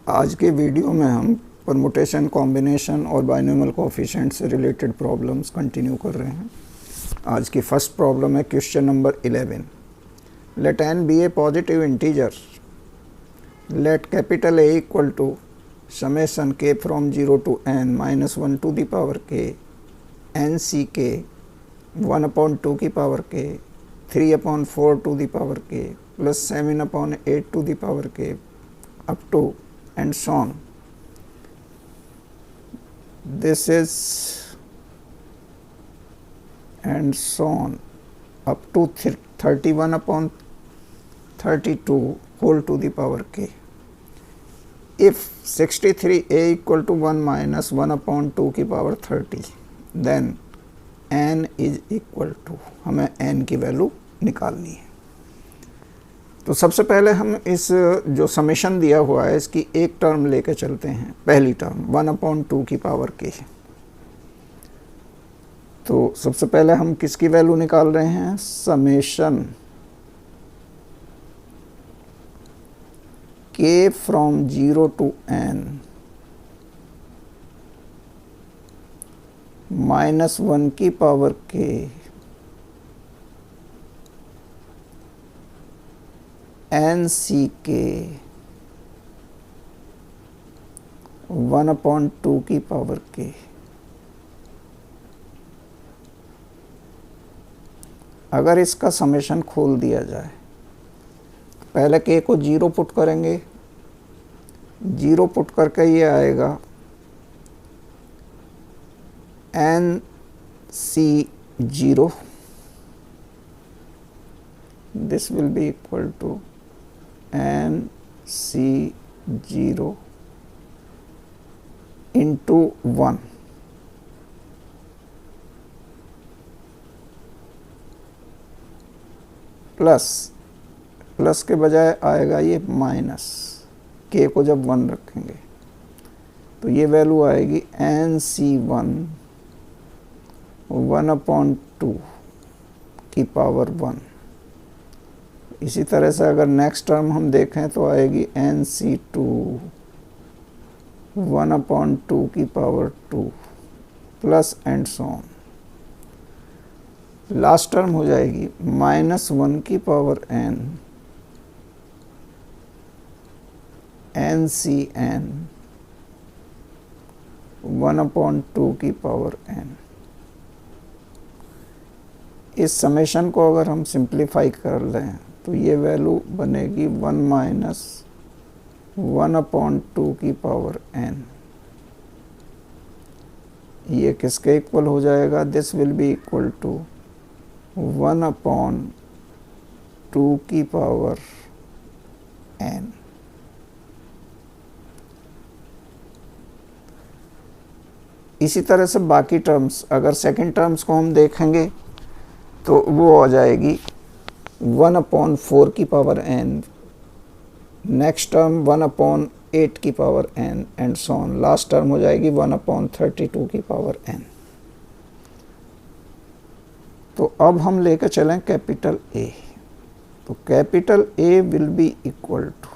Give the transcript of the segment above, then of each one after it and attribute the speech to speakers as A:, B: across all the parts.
A: आज के वीडियो में हम परमुटेशन, कॉम्बिनेशन और बाइनोमियल कोएफिशिएंट से रिलेटेड प्रॉब्लम्स कंटिन्यू कर रहे हैं। आज की फर्स्ट प्रॉब्लम है question number 11। Let n be a positive integer, let capital A equal to summation k from 0 to n minus 1 to the power k n c k 1/2 की power k 3/4 to the power k plus 7/8 to the power k up to and so on. This is and so on up to 31/32 whole to the power k. If 63a equal to 1 minus 1/2 की power 30, then n is equal to, हमें n की value निकालनी है। तो सबसे पहले हम इस जो समेशन दिया हुआ है इसकी एक टर्म लेके चलते हैं। पहली टर्म 1/2 की पावर k। तो सबसे पहले हम किसकी वैल्यू निकाल रहे हैं? Summation k from 0 to n minus 1 की power k n c k 1/2 की पावर k। अगर इसका समेशन खोल दिया जाए, पहले k को 0 पुट करेंगे, 0 पुट करके ये आएगा n c 0, this will be equal to n c 0 into 1 plus के बजाय आएगा ये माइनस, k को जब 1 रखेंगे तो ये वैल्यू आएगी n c 1 1/2 की पावर 1। इसी तरह से अगर नेक्स्ट टर्म हम देखें तो आएगी n c 2 1/2 की power 2 plus and so on. Last term हो जाएगी -1 की पावर n c n 1/2 की पावर n। इस समेशन को अगर हम सिंप्लीफाई कर लें तो ये वैल्यू बनेगी 1 माइनस 1/2 की पावर n। ये किसके इक्वल हो जाएगा? This will be equal to 1/2 की पावर n। इसी तरह से बाकी टर्म्स, अगर सेकंड टर्म्स को हम देखेंगे तो वो हो जाएगी 1/4 की पावर n, नेक्स्ट टर्म 1/8 की power n and so on. Last term हो जाएगी 1/32 की पावर n। तो अब हम लेकर चलें कैपिटल A। तो capital A will be equal to,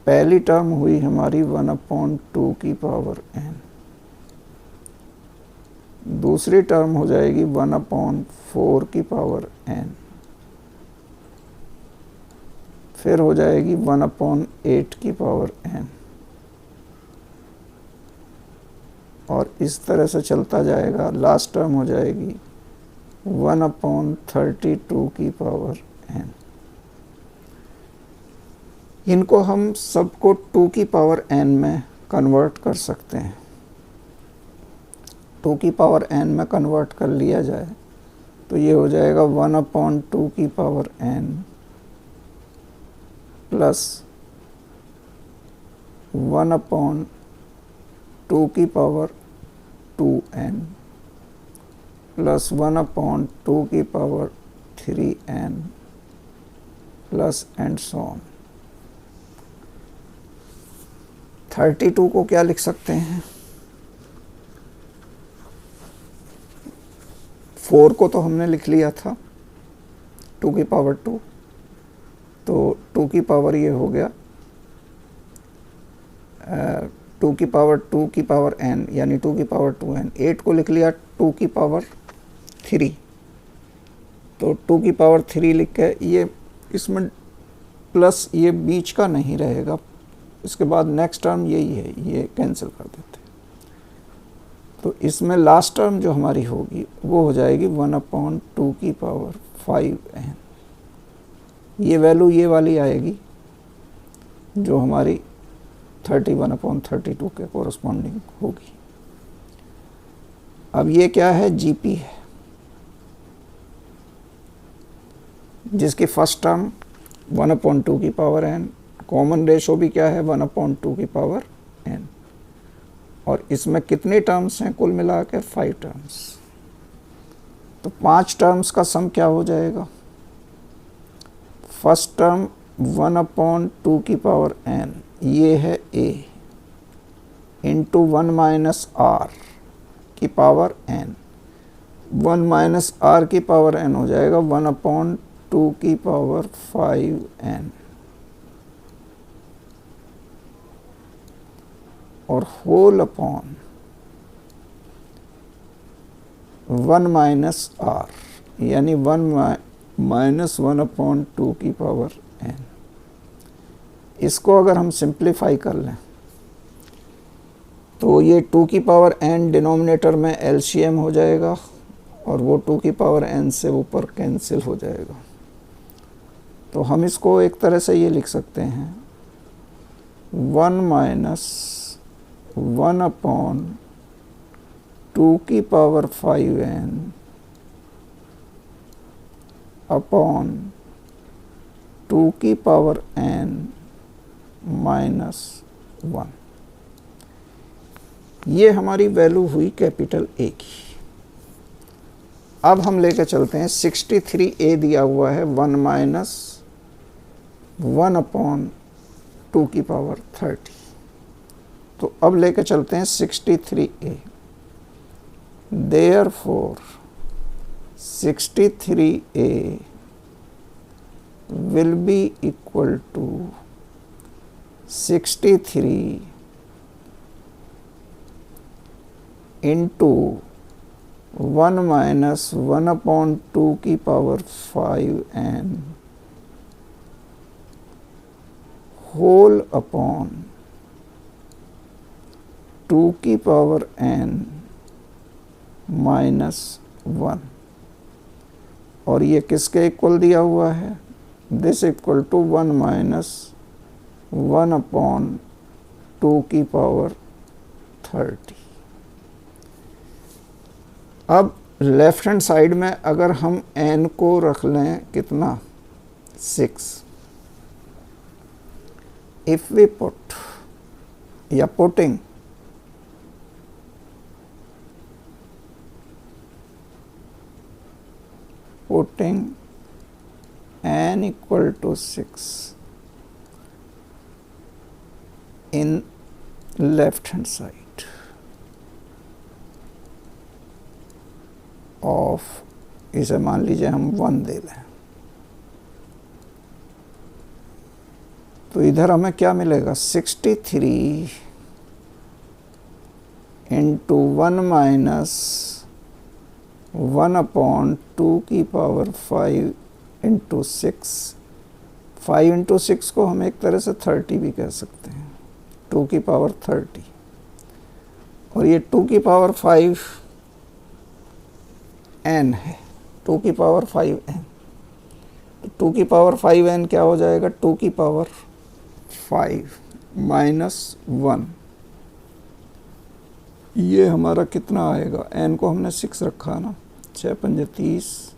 A: पहली टर्म हुई हमारी 1/2 की पावर n, दूसरी टर्म हो जाएगी 1/4 की पावर n, फिर हो जाएगी 1/8 की पावर n, और इस तरह से चलता जाएगा। लास्ट टर्म हो जाएगी 1/32 की पावर n। इनको हम सबको 2 की पावर n में कन्वर्ट कर सकते हैं। 2 की पावर n में कन्वर्ट कर लिया जाए तो ये हो जाएगा 1/2 की पावर n प्लस 1/2 की पावर 2n प्लस 1/2 की power 3n plus and so on. 32 को क्या लिख सकते हैं? 4 को तो हमने लिख लिया था 2 की पावर 2, तो 2 की पावर ये हो गया 2 की पावर n यानी 2 की पावर 2n। 8 को लिख लिया 2 की पावर 3, तो 2 की पावर 3 लिख के ये इसमें प्लस ये बीच का नहीं रहेगा, इसके बाद नेक्स्ट टर्म यही है, ये कैंसिल कर देते हैं। तो इसमें लास्ट टर्म जो हमारी होगी वो हो जाएगी 1/2 की पावर 5n। ये वैल्यू ये वाली आएगी जो हमारी 31/32 के कोरस्पॉन्डिंग होगी। अब ये क्या है, जीपी है, जिसकी फर्स्ट टर्म 1/2 की पावर n, कॉमन रेशो भी क्या है 1/2 की पावर n, और इसमें कितने टर्म्स हैं कुल मिलाकर 5 टर्म्स। तो 5 टर्म्स का सम क्या हो जाएगा, फर्स्ट टर्म 1/2 की पावर n, ये है a, इंटू 1 माइनस r की पावर n, 1 माइनस r की पावर n हो जाएगा 1/2 की पावर 5n, और होल अपॉन 1 माइनस r यानी 1 माइनस 1/2 की पावर n। इसको अगर हम सिंप्लीफाई कर लें तो ये 2 की पावर n डिनोमिनेटर में एलसीएम हो जाएगा, और वो 2 की पावर n से ऊपर कैंसिल हो जाएगा। तो हम इसको एक तरह से ये लिख सकते हैं 1 माइनस 1/2 की पावर 5n अपॉन 2 की पावर n माइनस 1। ये हमारी वैल्यू हुई कैपिटल A की। अब हम लेकर चलते हैं 63A दिया हुआ है 1 माइनस 1/2 की पावर 30। तो अब लेकर चलते हैं 63A। Therefore 63A will be equal to 63 into 1 minus 1/2 की पावर 5n होल अपॉन 2 की पावर n माइनस 1। और ये किसके इक्वल दिया हुआ है, दिस इक्वल टू 1 माइनस 1/2 की पावर 30। अब लेफ्ट हैंड साइड में अगर हम n को रख लें कितना 6, इफ वी पुट या putting n equal to 6 in left hand side of, इसे मान लीजिए हम 1 दे लें, तो इधर हमें क्या मिलेगा 63 इंटू 1 माइनस 1/2 की पावर 5 इंटू 6। 5 इंटू 6 को हम एक तरह से 30 भी कह सकते हैं, 2 की पावर 30, और ये 2 की पावर 5 n है, 2 की पावर 5n। तो 2 की पावर 5n क्या हो जाएगा, 2 की पावर 5 माइनस 1। ये हमारा कितना आएगा, n को हमने 6 रखा ना, 6 पंजे 30,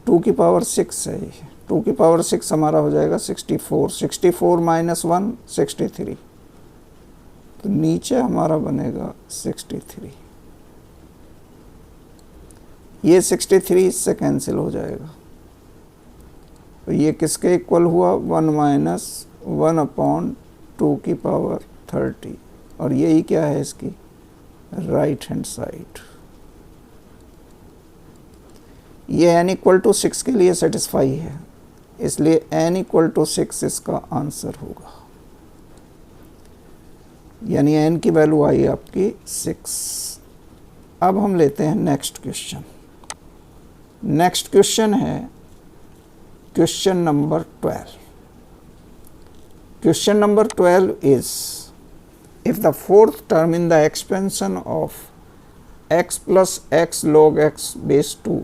A: 2 की पावर 6 है, 2 की पावर 6 हमारा हो जाएगा 64। 64 माइनस 1 63, तो नीचे हमारा बनेगा 63। ये 63 इससे कैंसिल हो जाएगा, तो ये किसके इक्वल हुआ 1 माइनस 1/2 की पावर 30, और यही क्या है इसकी राइट हैंड साइड। ये n इक्वल टू 6 के लिए सेटिस्फाई है, इसलिए n इक्वल टू 6 इसका आंसर होगा। यानी n की वैल्यू आई आपकी 6। अब हम लेते हैं नेक्स्ट क्वेश्चन। नेक्स्ट क्वेश्चन है question number 12। Question number 12 is if the fourth term in the expansion of x plus x log x base 2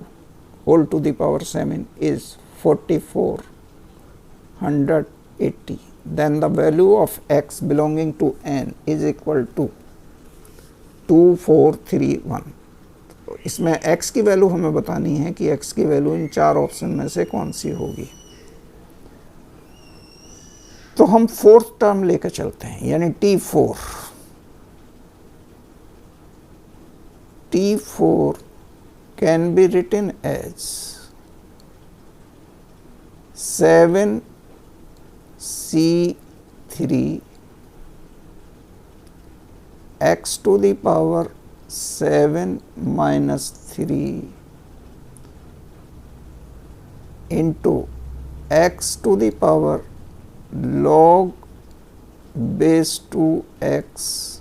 A: whole to the power 7 is 4480, then the value of x belonging to n is equal to 2431। तो इसमें x की value हमें बतानी है कि x की value in चार option में से कौन सी होगी। तो हम फोर्थ टर्म लेकर चलते हैं, यानी T4। T4 can be written as 7C3 x to the power 7 minus 3 into x to the power log base 2x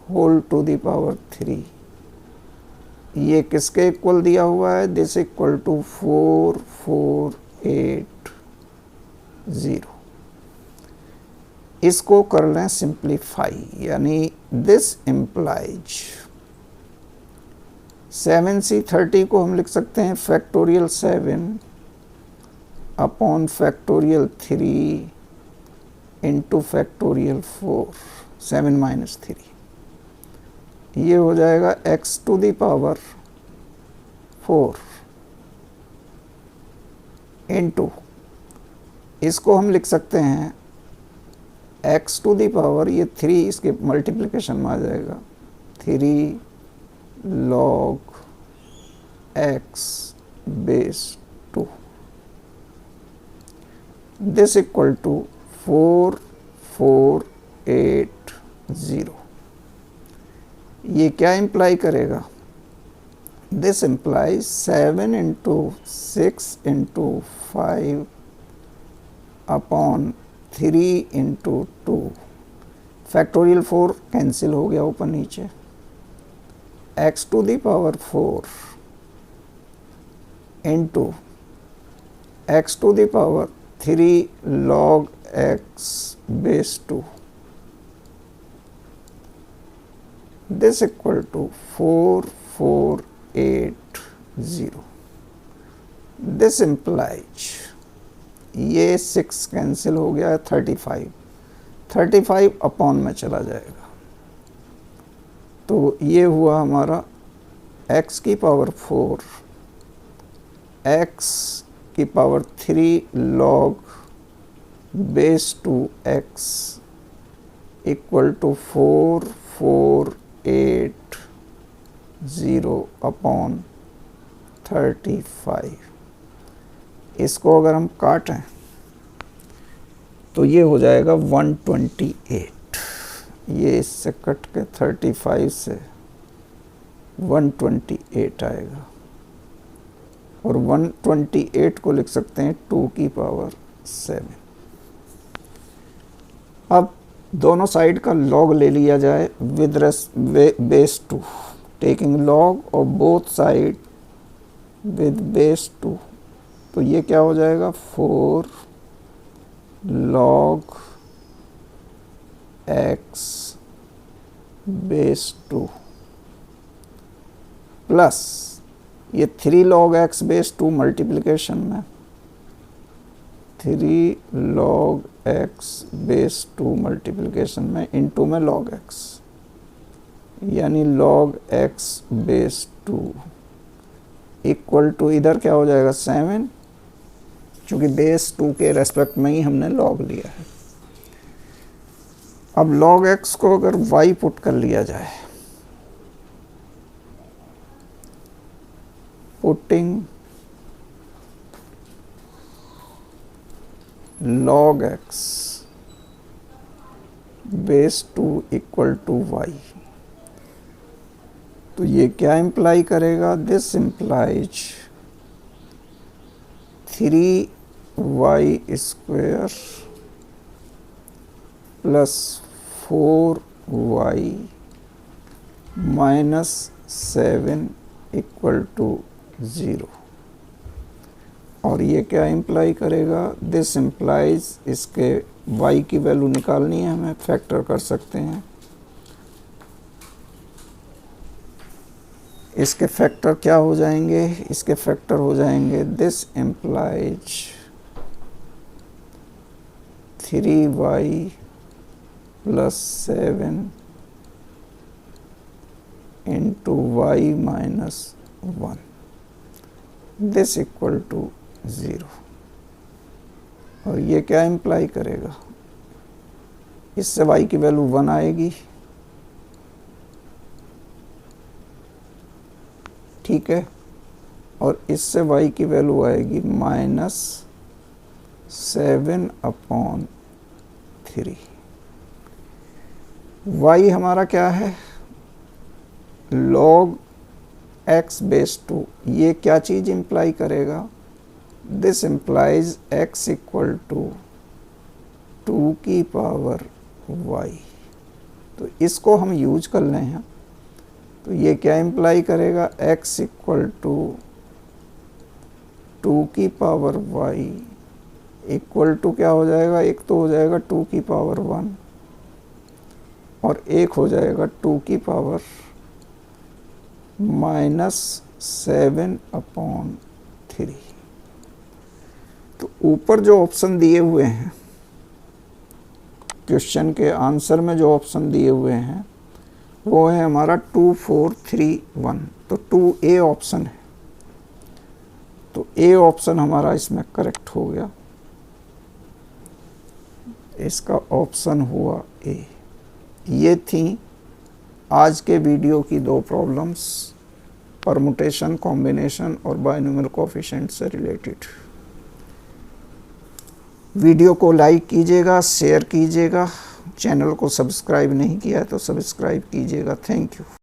A: whole to the power 3। ये किसके इक्वल दिया हुआ है? This equal to 4480। इसको कर लें सिंप्लीफाई, यानी दिस इम्प्लाइज 7C30 को हम लिख सकते हैं factorial 7 upon factorial 3 into factorial 4 7 minus 3। ये हो जाएगा x to the power 4 into, इसको हम लिख सकते हैं x टू दी पावर, ये 3 इसके मल्टीप्लिकेशन में आ जाएगा 3 log x base 2। This equal to 4480। ये क्या इम्प्लाई करेगा? This implies 7 into 6 into 5 upon 3 into 2। Factorial 4 cancel हो गया ऊपर नीचे, x to the power 4 into x to the power 3 log x base 2। This equal to 4480। This implies ये 6 cancel हो गया है, 35 अपॉन में चला जाएगा। तो ये हुआ हमारा x की पावर 4 x की power 3 log base 2x equal to 4480 upon 35। इसको अगर हम काटें तो ये हो जाएगा 128। ये इससे कट के 35 से 128 आएगा, और 128 को लिख सकते हैं 2 की पावर 7। अब दोनों साइड का लॉग ले लिया जाए with base 2, taking log of both side with base 2। तो ये क्या हो जाएगा? 4 log x बेस 2 प्लस ये 3 log x बेस 2 मल्टीप्लिकेशन में 3 log x बेस 2 मल्टीप्लिकेशन में इनटू में log x, यानी log x base 2 equal to, इधर क्या हो जाएगा 7, चूँकि बेस 2 के रेस्पेक्ट में ही हमने log लिया है। अब log x को अगर y पुट कर लिया जाए, putting log x base 2 equal to y, तो ये क्या इम्प्लाई करेगा? This implies 3y² plus 4 y minus 7 equal to 0। और ये क्या इम्प्लाई करेगा? दिस इम्प्लाइज, इसके y की वैल्यू निकालनी है हमें, फैक्टर कर सकते हैं। इसके फैक्टर क्या हो जाएंगे? इसके फैक्टर हो जाएंगे, this implies 3y plus 7 into y minus 1, this equal to 0। और ये क्या इम्प्लाई करेगा? इससे y की वैल्यू 1 आएगी, ठीक है, और इससे y की वैल्यू आएगी माइनस 7/3। y हमारा क्या है? log x base 2। ये क्या चीज़ इम्प्लाई करेगा? This implies x equal to 2 की पावर y। तो इसको हम यूज कर लें हैं, तो ये क्या इम्प्लाई करेगा? x इक्वल टू 2 की पावर y इक्वल टू क्या हो जाएगा? एक तो हो जाएगा 2 की पावर 1 और एक हो जाएगा 2 की पावर माइनस 7/3। तो ऊपर जो ऑप्शन दिए हुए हैं, क्वेश्चन के आंसर में जो ऑप्शन दिए हुए हैं वो है हमारा 2, 4, 3, 1। तो 2A ऑप्शन है, तो A ऑप्शन हमारा इसमें करेक्ट हो गया। इसका ऑप्शन हुआ A। ये थी आज के वीडियो की 2 प्रॉब्लम्स, परमुटेशन, कॉम्बिनेशन और बायनोमियल कोएफिशिएंट से रिलेटेड। वीडियो को लाइक कीजिएगा, शेयर कीजिएगा, चैनल को सब्सक्राइब नहीं किया है तो सब्सक्राइब कीजिएगा। Thank you.